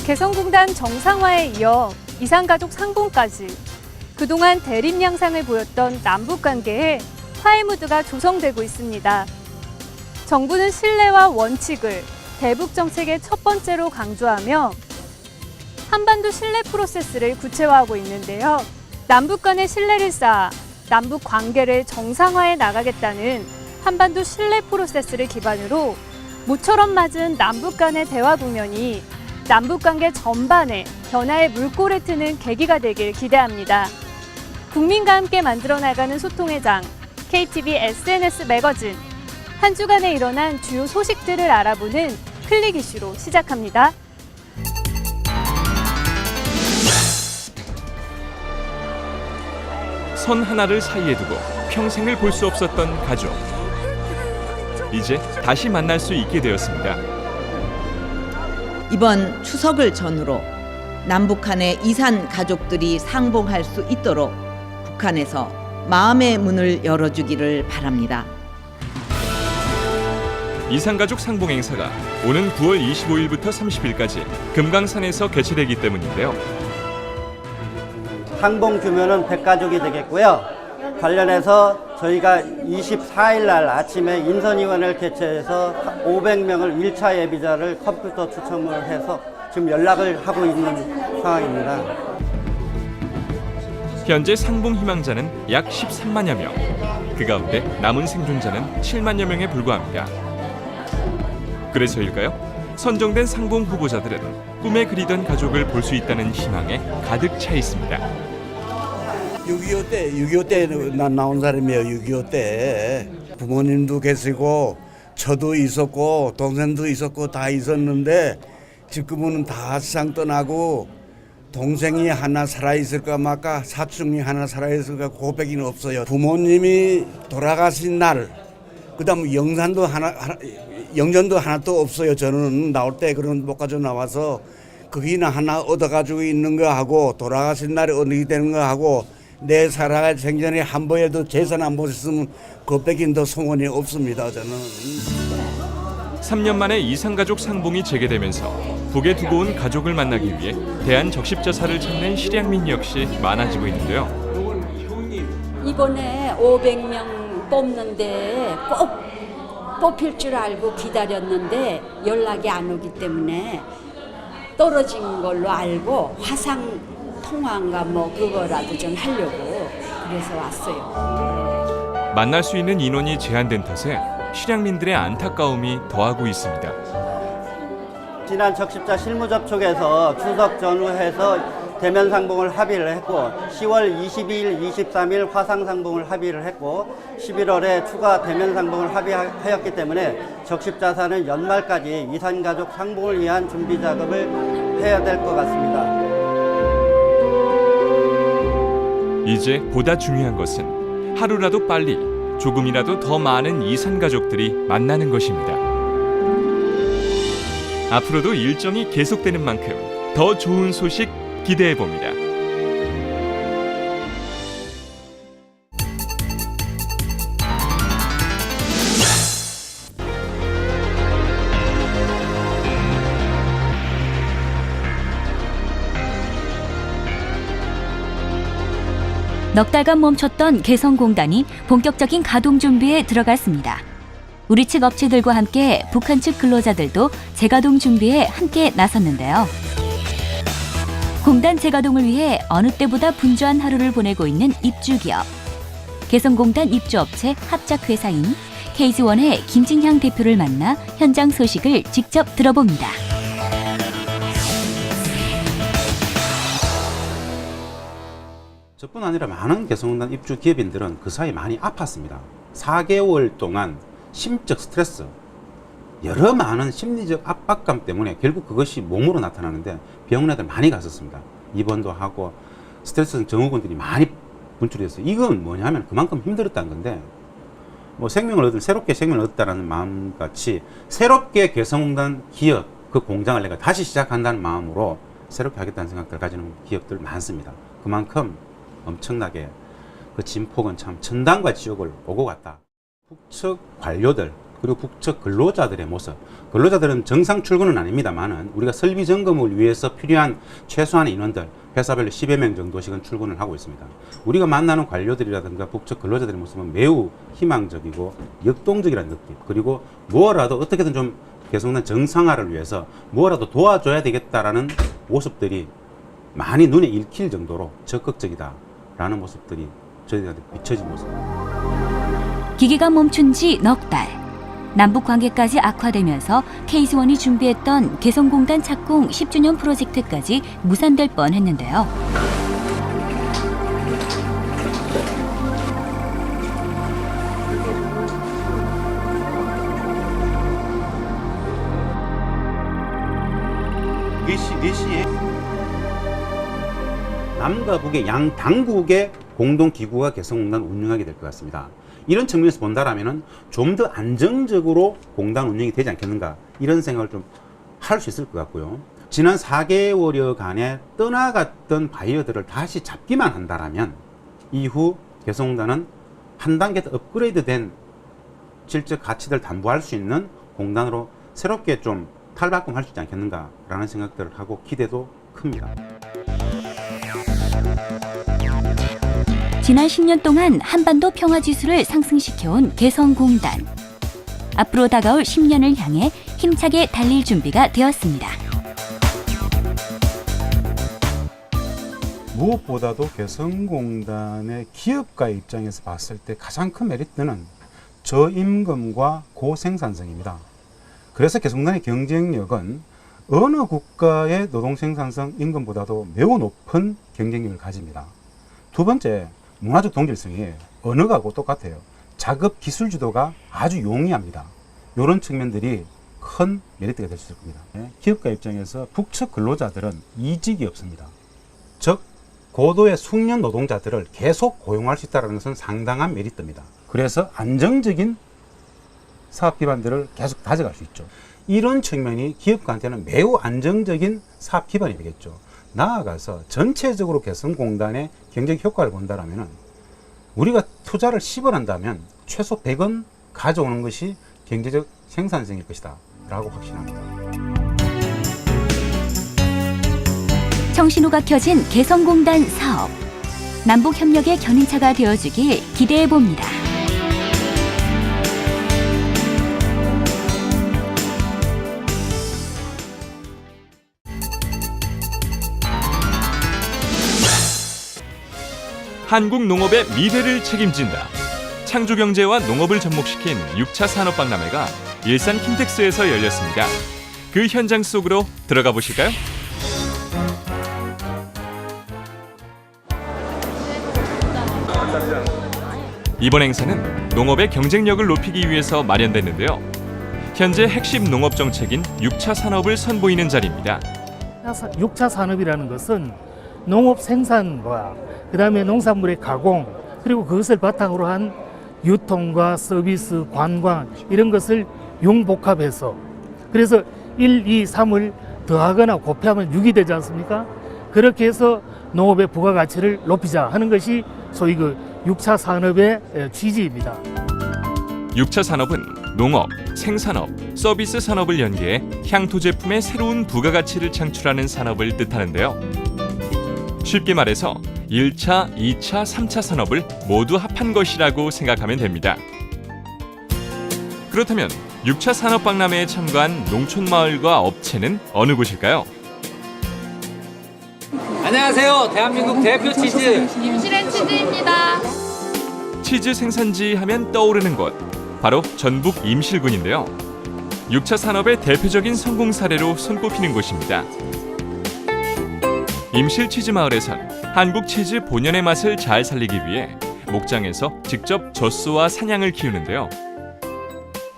개성공단 정상화에 이어 이산가족 상봉까지 그동안 대립 양상을 보였던 남북관계에 화해 무드가 조성되고 있습니다. 정부는 신뢰와 원칙을 대북 정책의 첫 번째로 강조하며 한반도 신뢰 프로세스를 구체화하고 있는데요. 남북 간의 신뢰를 쌓아 남북 관계를 정상화해 나가겠다는 한반도 신뢰 프로세스를 기반으로 모처럼 맞은 남북 간의 대화 국면이 남북관계 전반에 변화의 물꼬를 트는 계기가 되길 기대합니다. 국민과 함께 만들어 나가는 소통의 장, KTV SNS 매거진. 한 주간에 일어난 주요 소식들을 알아보는 클릭 이슈로 시작합니다. 선 하나를 사이에 두고 평생을 볼 수 없었던 가족. 이제 다시 만날 수 있게 되었습니다. 이번 추석을 전후로 남북한의 이산 가족들이 상봉할 수 있도록 북한에서 마음의 문을 열어주기를 바랍니다. 이산가족 상봉 행사가 오는 9월 25일부터 30일까지 금강산에서 개최되기 때문인데요. 상봉 규모는 100가족이 되겠고요. 관련해서 저희가 24일 날 아침에 인선위원회를 개최해서 500명을 1차 예비자를 컴퓨터 추첨을 해서 지금 연락을 하고 있는 상황입니다. 현재 상봉 희망자는 약 13만여 명. 그 가운데 남은 생존자는 7만여 명에 불과합니다. 그래서일까요? 선정된 상봉 후보자들은 꿈에 그리던 가족을 볼 수 있다는 희망에 가득 차 있습니다. 6.25 때 난 나온 사람이에요. 6.25 때 부모님도 계시고 저도 있었고 동생도 있었고 다 있었는데 지금은 다 세상 떠나고 동생이 하나 살아있을까 말까 사촌이 하나 살아있을까 고백이 없어요. 부모님이 돌아가신 날 그다음 영전도 하나도 없어요. 저는 나올 때 그런 못 가지고 나와서 거기나 하나 얻어가지고 있는 거 하고 돌아가신 날이 어느 되는 거 하고 내 살아갈 생전에 한 번에도 재산 안 보셨으면 그밖에 더 소원이 없습니다. 저는. 3년 만에 이산가족 상봉이 재개되면서 북에 두고 온 가족을 만나기 위해 대한적십자사를 찾는 실향민 역시 많아지고 있는데요. 이번에 500명 뽑는데 꼭 뽑힐 줄 알고 기다렸는데 연락이 안 오기 때문에 떨어진 걸로 알고 화상 통화인가 뭐 그거라도 좀 하려고 그래서 왔어요. 만날 수 있는 인원이 제한된 탓에 실향민들의 안타까움이 더하고 있습니다. 지난 적십자 실무 접촉에서 추석 전후해서 대면 상봉을 합의를 했고 10월 22일, 23일 화상 상봉을 합의를 했고 11월에 추가 대면 상봉을 합의하였기 때문에 적십자사는 연말까지 이산가족 상봉을 위한 준비 작업을 해야 될 것 같습니다. 이제 보다 중요한 것은 하루라도 빨리 조금이라도 더 많은 이산가족들이 만나는 것입니다. 앞으로도 일정이 계속되는 만큼 더 좋은 소식 기대해 봅니다. 넉 달간 멈췄던 개성공단이 본격적인 가동 준비에 들어갔습니다. 우리 측 업체들과 함께 북한 측 근로자들도 재가동 준비에 함께 나섰는데요. 공단 재가동을 위해 어느 때보다 분주한 하루를 보내고 있는 입주기업. 개성공단 입주업체 합작회사인 KG1의 김진향 대표를 만나 현장 소식을 직접 들어봅니다. 저뿐 아니라 많은 개성공단 입주 기업인들은 그 사이 많이 아팠습니다. 4개월 동안 심적 스트레스, 여러 많은 심리적 압박감 때문에 결국 그것이 몸으로 나타나는데 병원에 많이 갔었습니다. 입원도 하고 스트레스 증후군들이 많이 분출이 됐어요. 이건 뭐냐면 그만큼 힘들었다는 건데 뭐 새롭게 생명을 얻었다는 마음같이 새롭게 개성공단 기업 그 공장을 내가 다시 시작한다는 마음으로 새롭게 하겠다는 생각들을 가지는 기업들 많습니다. 그만큼 엄청나게 그 진폭은 참 천당과 지옥을 오고 갔다. 북측 관료들 그리고 북측 근로자들의 모습, 근로자들은 정상 출근은 아닙니다만은 우리가 설비 점검을 위해서 필요한 최소한의 인원들 회사별로 10여 명 정도씩은 출근을 하고 있습니다. 우리가 만나는 관료들이라든가 북측 근로자들의 모습은 매우 희망적이고 역동적이라는 느낌, 그리고 무엇라도 어떻게든 좀 개성공단 정상화를 위해서 무엇라도 도와줘야 되겠다라는 모습들이 많이 눈에 읽힐 정도로 적극적이다라는 모습들이 저희들한테 비춰진 모습입니다. 기계가 멈춘 지 넉 달. 남북 관계까지 악화되면서 케이스원이 준비했던 개성공단 착공 10주년 프로젝트까지 무산될 뻔했는데요. 네 시에 남과 북의 양 당국의 공동 기구가 개성공단을 운영하게 될 것 같습니다. 이런 측면에서 본다라면은 좀 더 안정적으로 공단 운영이 되지 않겠는가 이런 생각을 좀 할 수 있을 것 같고요. 지난 4개월여간에 떠나갔던 바이어들을 다시 잡기만 한다라면 이후 개성공단은 한 단계 더 업그레이드된 질적 가치를 담보할 수 있는 공단으로 새롭게 좀 탈바꿈할 수 있지 않겠는가라는 생각들을 하고 기대도 큽니다. 지난 10년 동안 한반도 평화지수를 상승시켜온 개성공단. 앞으로 다가올 10년을 향해 힘차게 달릴 준비가 되었습니다. 무엇보다도 개성공단의 기업가 입장에서 봤을 때 가장 큰 메리트는 저임금과 고생산성입니다. 그래서 개성공단의 경쟁력은 어느 국가의 노동생산성 임금보다도 매우 높은 경쟁력을 가집니다. 두 번째, 문화적 동질성이 언어하고 똑같아요. 작업 기술 주도가 아주 용이합니다. 이런 측면들이 큰 메리트가 될 수 있을 겁니다. 기업가 입장에서 북측 근로자들은 이직이 없습니다. 즉 고도의 숙련 노동자들을 계속 고용할 수 있다는 것은 상당한 메리트입니다. 그래서 안정적인 사업 기반들을 계속 다져갈 수 있죠. 이런 측면이 기업가한테는 매우 안정적인 사업 기반이 되겠죠. 나아가서 전체적으로 개성공단의 경제 효과를 본다라면은 우리가 투자를 10원 한다면 최소 100원 가져오는 것이 경제적 생산성일 것이다 라고 확신합니다. 청신호가 켜진 개성공단 사업. 남북 협력의 견인차가 되어주길 기대해 봅니다. 한국 농업의 미래를 책임진다. 창조경제와 농업을 접목시킨 6차 산업박람회가 일산 킨텍스에서 열렸습니다. 그 현장 속으로 들어가 보실까요? 이번 행사는 농업의 경쟁력을 높이기 위해서 마련됐는데요. 현재 핵심 농업 정책인 6차 산업을 선보이는 자리입니다. 6차 산업이라는 것은 농업 생산과 그다음에 농산물의 가공 그리고 그것을 바탕으로 한 유통과 서비스, 관광 이런 것을 융복합해서 그래서 1, 2, 3을 더하거나 곱하면 6이 되지 않습니까? 그렇게 해서 농업의 부가가치를 높이자 하는 것이 소위 그 6차 산업의 취지입니다. 6차 산업은 농업, 생산업, 서비스 산업을 연계해 향토 제품의 새로운 부가가치를 창출하는 산업을 뜻하는데요. 쉽게 말해서 1차, 2차, 3차 산업을 모두 합한 것이라고 생각하면 됩니다. 그렇다면 6차 산업박람회에 참가한 농촌마을과 업체는 어느 곳일까요? 안녕하세요. 대한민국 대표 치즈 임실의 치즈입니다. 치즈 생산지 하면 떠오르는 곳, 바로 전북 임실군인데요. 6차 산업의 대표적인 성공 사례로 손꼽히는 곳입니다. 임실 치즈 마을에선 한국 치즈 본연의 맛을 잘 살리기 위해 목장에서 직접 젖소와 사냥을 키우는데요.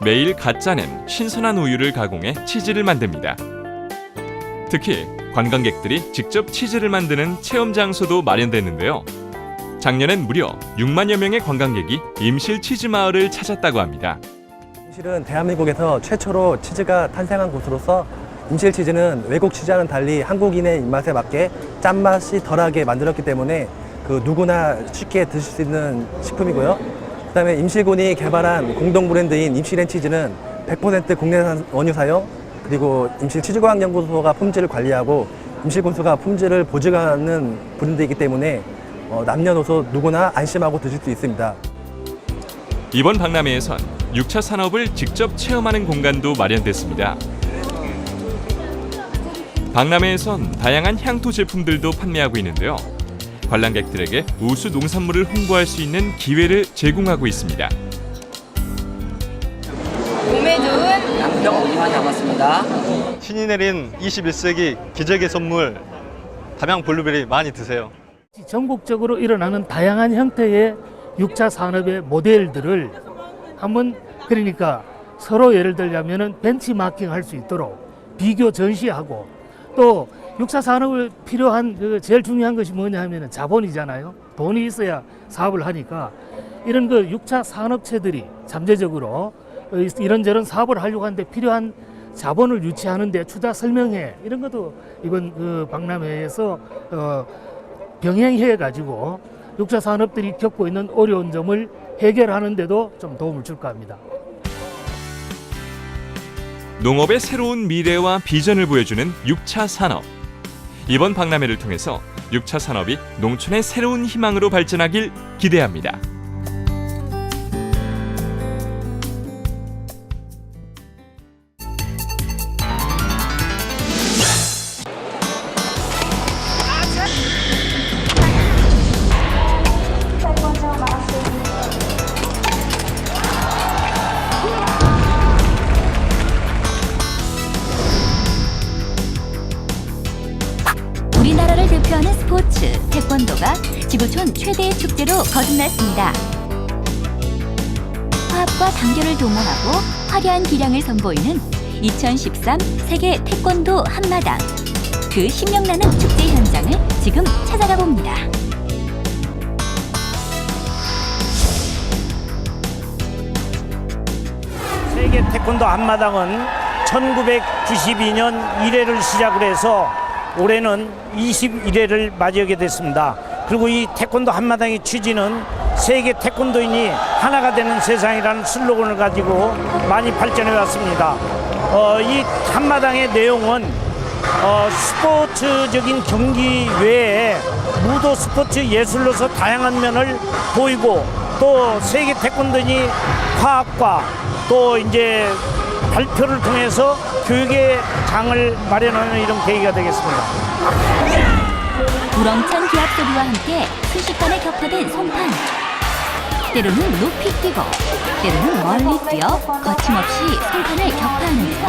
매일 갓 짜낸 신선한 우유를 가공해 치즈를 만듭니다. 특히 관광객들이 직접 치즈를 만드는 체험 장소도 마련됐는데요. 작년엔 무려 6만여 명의 관광객이 임실 치즈 마을을 찾았다고 합니다. 임실은 대한민국에서 최초로 치즈가 탄생한 곳으로서 임실 치즈는 외국 치즈와는 달리 한국인의 입맛에 맞게 짠맛이 덜하게 만들었기 때문에 그 누구나 쉽게 드실 수 있는 식품이고요. 그다음에 임실군이 개발한 공동 브랜드인 임실앤치즈는 100% 국내산 원유 사용, 그리고 임실 치즈과학연구소가 품질을 관리하고 임실군수가 품질을 보증하는 브랜드이기 때문에 남녀노소 누구나 안심하고 드실 수 있습니다. 이번 박람회에선 6차 산업을 직접 체험하는 공간도 마련됐습니다. 박람회에선 다양한 향토 제품들도 판매하고 있는데요. 관람객들에게 우수 농산물을 홍보할 수 있는 기회를 제공하고 있습니다. 몸에 좋은 양평 이만이 남았습니다. 신이 내린 21세기 기적의 선물 담양 블루베리 많이 드세요. 전국적으로 일어나는 다양한 형태의 6차 산업의 모델들을 한번 그러니까 서로 예를 들자면은 벤치마킹 할 수 있도록 비교 전시하고 또 6차 산업을 필요한 그 제일 중요한 것이 뭐냐 하면은 자본이잖아요. 돈이 있어야 사업을 하니까 이런 그 6차 산업체들이 잠재적으로 이런저런 사업을 하려고 하는데 필요한 자본을 유치하는 데 투자 설명회 이런 것도 이번 그 박람회에서 병행해 가지고 6차 산업들이 겪고 있는 어려운 점을 해결하는 데도 좀 도움을 줄까 합니다. 농업의 새로운 미래와 비전을 보여주는 6차 산업. 이번 박람회를 통해서 6차 산업이 농촌의 새로운 희망으로 발전하길 기대합니다. 우리나라를 대표하는 스포츠, 태권도가 지구촌 최대의 축제로 거듭났습니다. 화합과 단결을 동원하고 화려한 기량을 선보이는 2013 세계 태권도 한마당. 그 신명나는 축제 현장을 지금 찾아가 봅니다. 세계 태권도 한마당은 1992년 1회를 시작을 해서 올해는 21회를 맞이하게 됐습니다. 그리고 이 태권도 한마당의 취지는 세계 태권도인이 하나가 되는 세상이라는 슬로건을 가지고 많이 발전해 왔습니다. 이 한마당의 내용은 스포츠적인 경기 외에 무도 스포츠 예술로서 다양한 면을 보이고 또 세계 태권도인이 화합과 또 이제 발표를 통해서 교육의 장을 마련하는 이런 계기가 되겠습니다. 우렁찬 기합 소리와 함께 순식간에 격파된 송판. 때로는 높이 뛰고 때로는 멀리 뛰어 거침없이 송판을 격파하는데요.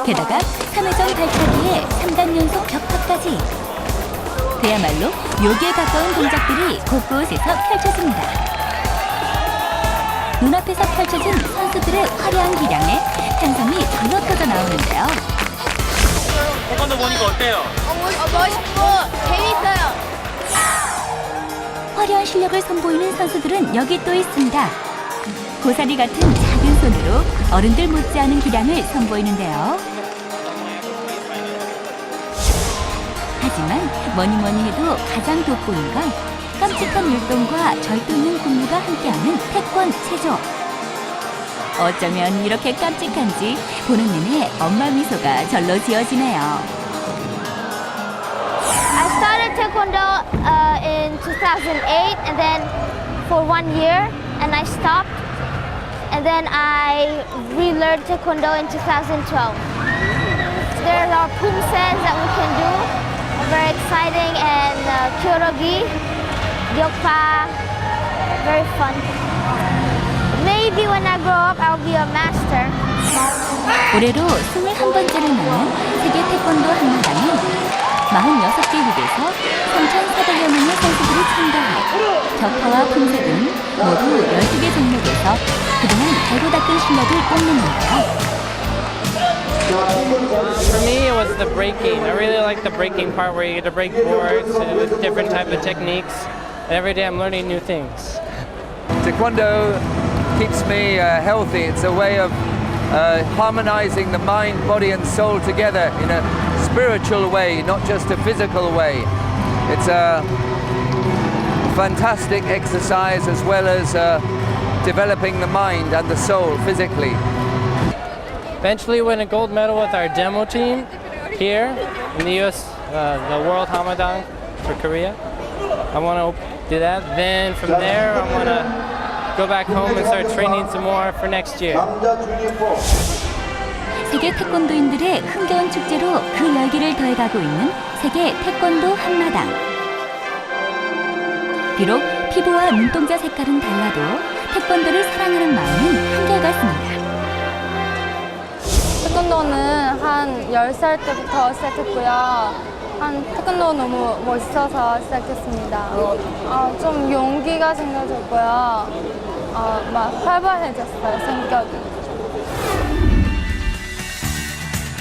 게다가 3회전 발차기에 3단 연속 격파까지. 그야말로 묘기에 가까운 동작들이 곳곳에서 펼쳐집니다. 눈앞에서 펼쳐진 선수들의 화려한 기량에 탄성이 절로 터져 나오는데요. 태권도 보니까 어때요? 멋있고 재밌어요. 화려한 실력을 선보이는 선수들은 여기 또 있습니다. 고사리 같은 작은 손으로 어른들 못지않은 기량을 선보이는데요. 하지만 뭐니 해도 가장 돋보이는 건 깜찍한 율동과 절도 있는 군무가 함께하는 태권 체조. 어쩌면 이렇게 깜찍한지 보는 내내 엄마 미소가 절로 지어지네요. I started taekwondo in 2008 and then for 1 year and I stopped and then I relearned taekwondo in 2012. There are pumses that we can do, very exciting, and kyorugi, gyokpa, very fun. Maybe when I grow up I'll be a master. 올해로 21번째를 맞는 세계 태권도 한마당은 46개 국에서 3,400여 명의 선수들이 참가해 격파와 품새 등 모두 12개 종목에서 그동안 달고 닦은 실력을 뽐내는데요. For me, it was the breaking. I really like the breaking part where you get to break boards with different type of techniques. And every day I'm learning new things. Taekwondo keeps me healthy. It's a way of harmonizing the mind, body and soul together in a spiritual way, not just a physical way. It's a fantastic exercise as well as developing the mind and the soul physically. Eventually win a gold medal with our demo team here in the US, the World Hamadan for Korea. I want to do that. Then from there, I want to go back home and start training some more for next year. 세계 태권도인들의 흥겨운 축제로 그 열기를 더해가고 있는 세계 태권도 한마당. 비록 피부와 눈동자 색깔은 달라도 태권도를 사랑하는 마음은 한결같습니다. 태권도는 한 10살 때부터 시작했고요. 태권도 너무 멋있어서 시작했습니다. 좀 용기가 생겨졌고요. 막 활발해졌어요, 성격이.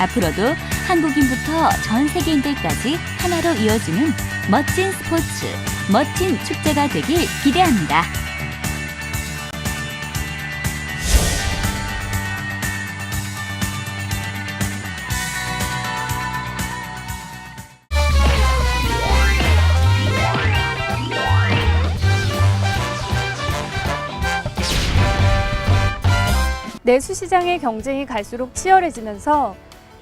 앞으로도 한국인부터 전 세계인들까지 하나로 이어지는 멋진 스포츠, 멋진 축제가 되길 기대합니다. 내수시장의 경쟁이 갈수록 치열해지면서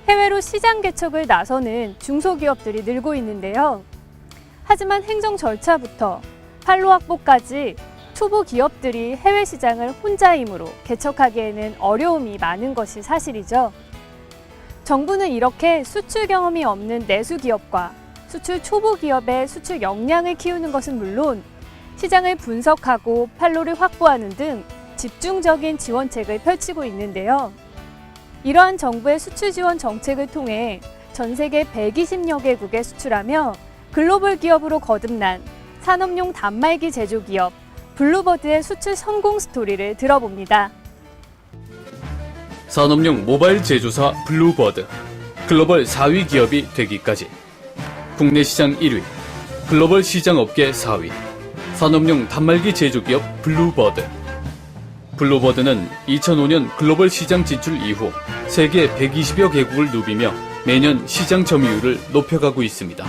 해외로 시장 개척을 나서는 중소기업들이 늘고 있는데요. 하지만 행정 절차부터 판로 확보까지 초보 기업들이 해외 시장을 혼자 힘으로 개척하기에는 어려움이 많은 것이 사실이죠. 정부는 이렇게 수출 경험이 없는 내수 기업과 수출 초보 기업의 수출 역량을 키우는 것은 물론 시장을 분석하고 판로를 확보하는 등 집중적인 지원책을 펼치고 있는데요. 이러한 정부의 수출 지원 정책을 통해 전 세계 120여 개국에 수출하며 글로벌 기업으로 거듭난 산업용 단말기 제조기업 블루버드의 수출 성공 스토리를 들어봅니다. 산업용 모바일 제조사 블루버드, 글로벌 4위 기업이 되기까지. 국내 시장 1위, 글로벌 시장 업계 4위, 산업용 단말기 제조기업 블루버드. 블루버드는 2005년 글로벌 시장 진출 이후 세계 120여 개국을 누비며 매년 시장 점유율을 높여가고 있습니다.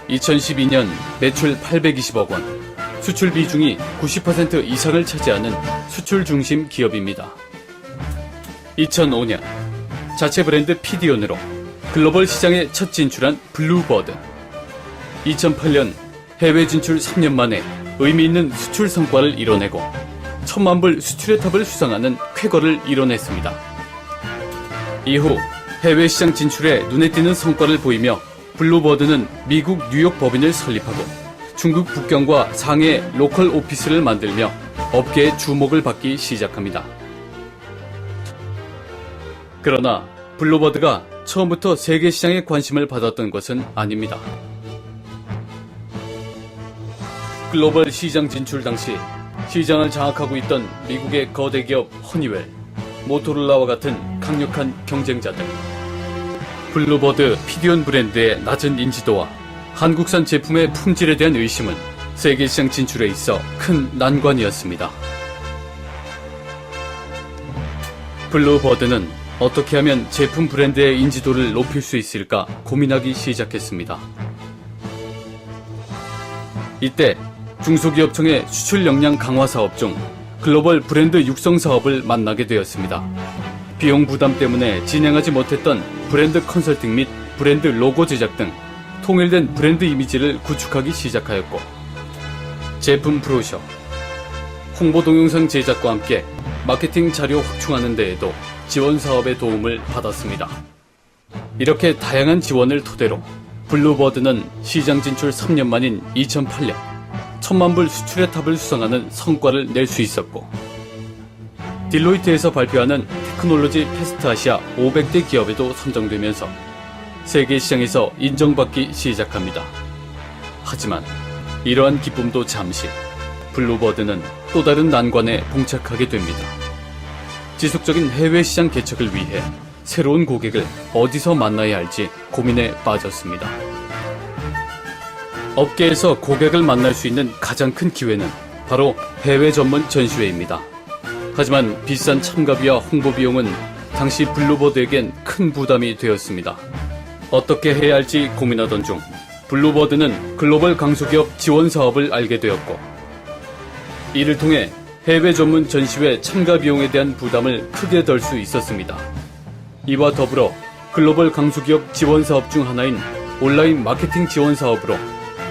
2012년 매출 820억 원, 수출 비중이 90% 이상을 차지하는 수출 중심 기업입니다. 2005년 자체 브랜드 피디온으로 글로벌 시장에 첫 진출한 블루버드. 2008년 해외 진출 3년 만에 의미 있는 수출 성과를 이뤄내고 1000만 불 수출의 탑을 수상하는 쾌거를 이뤄냈습니다. 이후 해외 시장 진출에 눈에 띄는 성과를 보이며 블루버드는 미국 뉴욕 법인을 설립하고 중국 북경과 상해 로컬 오피스를 만들며 업계의 주목을 받기 시작합니다. 그러나 블루버드가 처음부터 세계 시장에 관심을 받았던 것은 아닙니다. 글로벌 시장 진출 당시 시장을 장악하고 있던 미국의 거대 기업 허니웰, 모토로라와 같은 강력한 경쟁자들. 블루버드 피디온 브랜드의 낮은 인지도와 한국산 제품의 품질에 대한 의심은 세계 시장 진출에 있어 큰 난관이었습니다. 블루버드는 어떻게 하면 제품 브랜드의 인지도를 높일 수 있을까 고민하기 시작했습니다. 이때 중소기업청의 수출 역량 강화 사업 중 글로벌 브랜드 육성 사업을 만나게 되었습니다. 비용 부담 때문에 진행하지 못했던 브랜드 컨설팅 및 브랜드 로고 제작 등 통일된 브랜드 이미지를 구축하기 시작하였고, 제품 브로셔, 홍보 동영상 제작과 함께 마케팅 자료 확충하는 데에도 지원 사업의 도움을 받았습니다. 이렇게 다양한 지원을 토대로 블루버드는 시장 진출 3년 만인 2008년 1000만 불 수출의 탑을 수상하는 성과를 낼 수 있었고, 딜로이트에서 발표하는 테크놀로지 패스트 아시아 500대 기업에도 선정되면서 세계 시장에서 인정받기 시작합니다. 하지만 이러한 기쁨도 잠시, 블루버드는 또 다른 난관에 봉착하게 됩니다. 지속적인 해외 시장 개척을 위해 새로운 고객을 어디서 만나야 할지 고민에 빠졌습니다. 업계에서 고객을 만날 수 있는 가장 큰 기회는 바로 해외 전문 전시회입니다. 하지만 비싼 참가비와 홍보 비용은 당시 블루버드에겐 큰 부담이 되었습니다. 어떻게 해야 할지 고민하던 중 블루버드는 글로벌 강소기업 지원 사업을 알게 되었고, 이를 통해 해외 전문 전시회 참가 비용에 대한 부담을 크게 덜 수 있었습니다. 이와 더불어 글로벌 강소기업 지원 사업 중 하나인 온라인 마케팅 지원 사업으로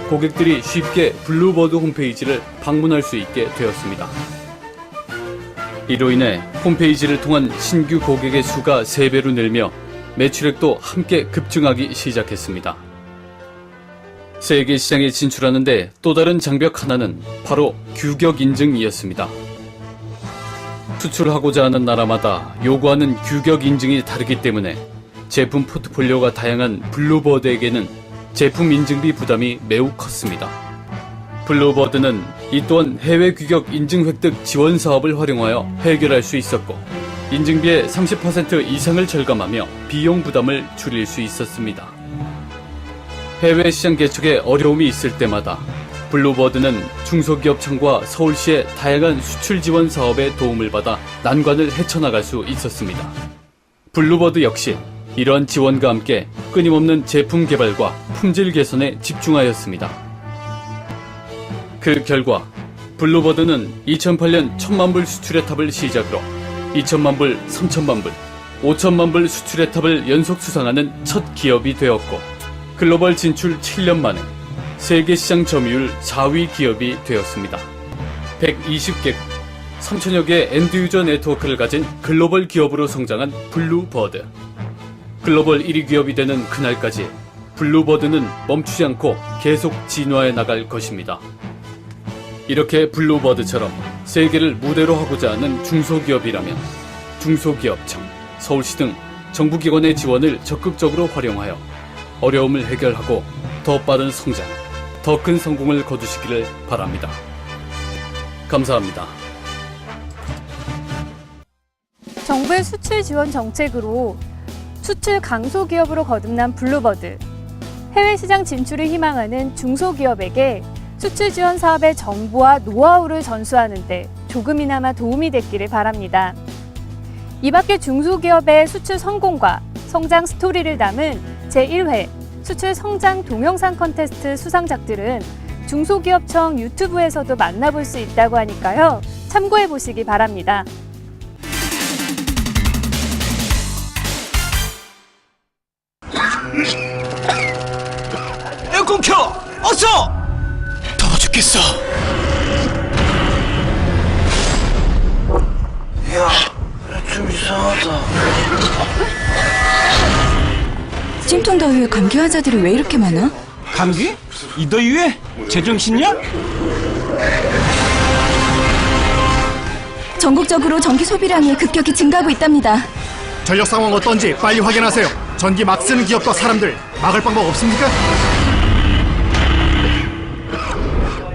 고객들이 쉽게 블루버드 홈페이지를 방문할 수 있게 되었습니다. 이로 인해 홈페이지를 통한 신규 고객의 수가 3배로 늘며 매출액도 함께 급증하기 시작했습니다. 세계 시장에 진출하는데 또 다른 장벽 하나는 바로 규격 인증이었습니다. 수출하고자 하는 나라마다 요구하는 규격 인증이 다르기 때문에 제품 포트폴리오가 다양한 블루버드에게는 제품 인증비 부담이 매우 컸습니다. 블루버드는 이 또한 해외 규격 인증 획득 지원 사업을 활용하여 해결할 수 있었고, 인증비의 30% 이상을 절감하며 비용 부담을 줄일 수 있었습니다. 해외 시장 개척에 어려움이 있을 때마다 블루버드는 중소기업청과 서울시의 다양한 수출 지원 사업에 도움을 받아 난관을 헤쳐나갈 수 있었습니다. 블루버드 역시 이러한 지원과 함께 끊임없는 제품 개발과 품질 개선에 집중하였습니다. 그 결과 블루버드는 2008년 1000만 불 수출의 탑을 시작으로 2000만 불, 3000만 불, 5000만 불 수출의 탑을 연속 수상하는 첫 기업이 되었고, 글로벌 진출 7년 만에 세계 시장 점유율 4위 기업이 되었습니다. 120개국, 3000여 개의 엔드유저 네트워크를 가진 글로벌 기업으로 성장한 블루버드. 글로벌 1위 기업이 되는 그날까지 블루버드는 멈추지 않고 계속 진화해 나갈 것입니다. 이렇게 블루버드처럼 세계를 무대로 하고자 하는 중소기업이라면 중소기업청, 서울시 등 정부기관의 지원을 적극적으로 활용하여 어려움을 해결하고 더 빠른 성장, 더 큰 성공을 거두시기를 바랍니다. 감사합니다. 정부의 수출 지원 정책으로 수출 강소기업으로 거듭난 블루버드. 해외 시장 진출을 희망하는 중소기업에게 수출 지원 사업의 정보와 노하우를 전수하는 데 조금이나마 도움이 됐기를 바랍니다. 이 밖에 중소기업의 수출 성공과 성장 스토리를 담은 제1회 수출 성장 동영상 콘테스트 수상작들은 중소기업청 유튜브에서도 만나볼 수 있다고 하니까요. 참고해 보시기 바랍니다. 에어컨 켜! 어서! 더워 죽겠어. 야, 좀 이상하다. 찜통 더위에 감기 환자들이 왜 이렇게 많아? 감기? 이 더위에? 제정신이야? 전국적으로 전기 소비량이 급격히 증가하고 있답니다. 전력 상황 어떤지 빨리 확인하세요. 전기 막 쓰는 기업과 사람들 막을 방법 없습니까?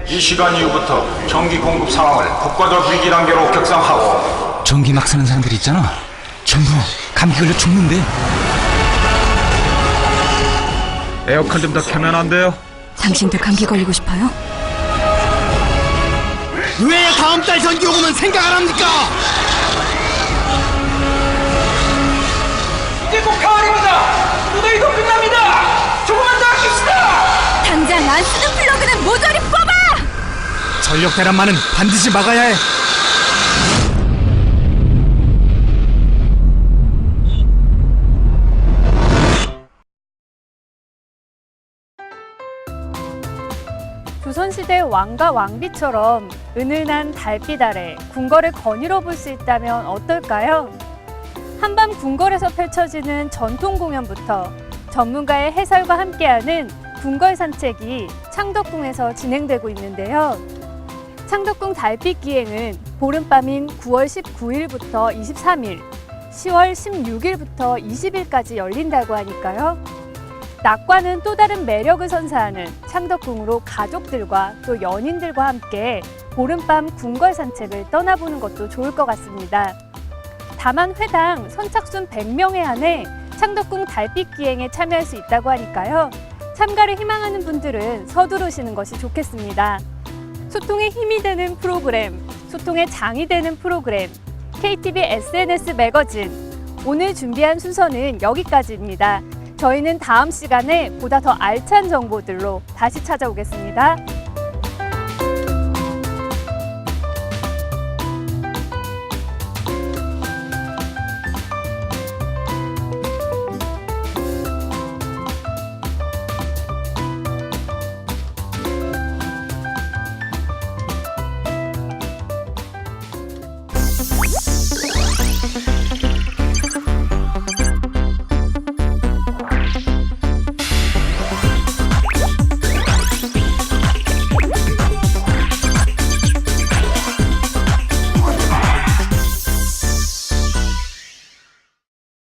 이 시간 이후부터 전기 공급 상황을 국가적 위기 단계로 격상하고, 전기 막 쓰는 사람들 있잖아. 전부 감기 걸려 죽는데. 에어컨 좀 더 켜면 안 돼요? 당신도 감기 걸리고 싶어요? 왜 다음 달 전기 요금은 생각 안 합니까? 이제 곧 가을입니다. 무더위도 끝납니다. 조금만 더 아낍시다. 당장 안 쓰는 플러그는 모조리 뽑아! 전력 대란만은 반드시 막아야 해. 조선시대 왕과 왕비처럼 은은한 달빛 아래 궁궐을 거닐어 볼 수 있다면 어떨까요? 한밤 궁궐에서 펼쳐지는 전통 공연부터 전문가의 해설과 함께하는 궁궐 산책이 창덕궁에서 진행되고 있는데요. 창덕궁 달빛 기행은 보름밤인 9월 19일부터 23일, 10월 16일부터 20일까지 열린다고 하니까요. 낮과는 또 다른 매력을 선사하는 창덕궁으로 가족들과 또 연인들과 함께 보름밤 궁궐 산책을 떠나보는 것도 좋을 것 같습니다. 다만 회당 선착순 100명에 한해 창덕궁 달빛 기행에 참여할 수 있다고 하니까요. 참가를 희망하는 분들은 서두르시는 것이 좋겠습니다. 소통의 힘이 되는 프로그램, 소통의 장이 되는 프로그램, KTV SNS 매거진. 오늘 준비한 순서는 여기까지입니다. 저희는 다음 시간에 보다 더 알찬 정보들로 다시 찾아오겠습니다.